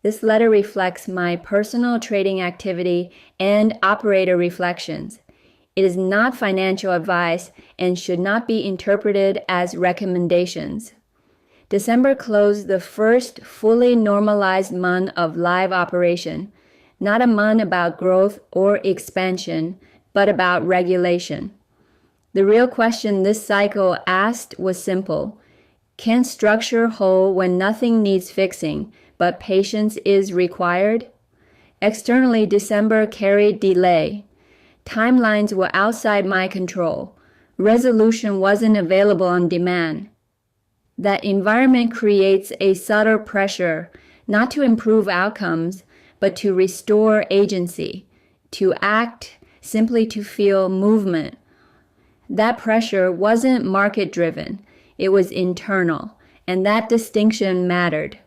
This letter reflects my personal trading activity and operator reflections. It is not financial advice and should not be interpreted as recommendations. December closed the first fully normalized month of live operation, not a month about growth or expansion, but about regulation. The real question this cycle asked was simple. Can structure hold when nothing needs fixing, but patience is required? Externally, December carried delay. Timelines were outside my control. Resolution wasn't available on demand. That environment creates a subtle pressure, not to improve outcomes, but to restore agency, to act, simply to feel movement. That pressure wasn't market-driven. It was internal, and that distinction mattered.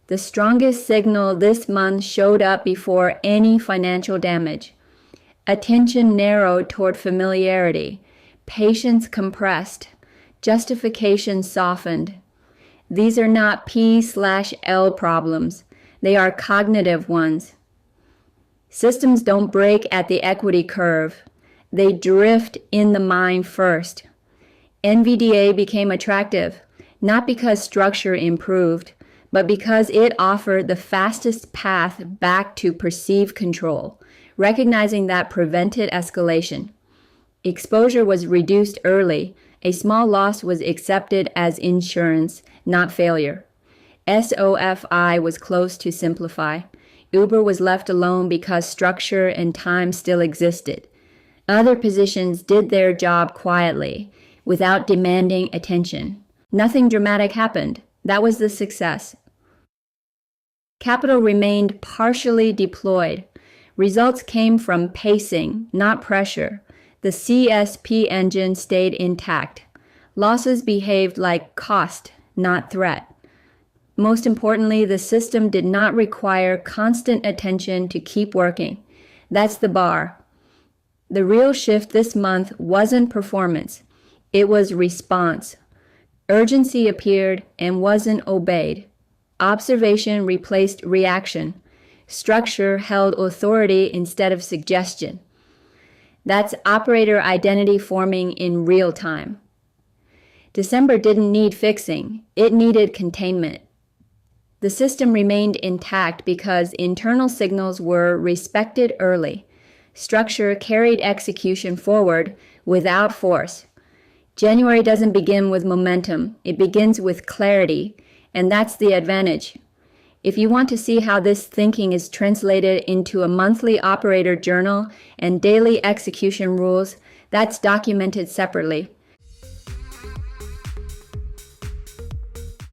The strongest signal this month showed up before any financial damage. Attention narrowed toward familiarity. Patience compressed. Justification softened. These are not P/L problems. They are cognitive ones. Systems don't break at the equity curve. They drift in the mind first. NVDA became attractive, not because structure improved, but because it offered the fastest path back to perceived control, recognizing that prevented escalation. Exposure was reduced early. A small loss was accepted as insurance, not failure. SOFI was close to simplify. Uber was left alone because structure and time still existed. Other positions did their job quietly, without demanding attention. Nothing dramatic happened. That was the success. Capital remained partially deployed. Results came from pacing, not pressure. The CSP engine stayed intact. Losses behaved like cost, not threat. Most importantly, the system did not require constant attention to keep working. That's the bar. The real shift this month wasn't performance. It was response. Urgency appeared and wasn't obeyed. Observation replaced reaction. Structure held authority instead of suggestion. That's operator identity forming in real time. December didn't need fixing. It needed containment. The system remained intact because internal signals were respected early. Structure carried execution forward without force. January doesn't begin with momentum. It begins with clarity, and that's the advantage. If you want to see how this thinking is translated into a monthly operator journal and daily execution rules, that's documented separately.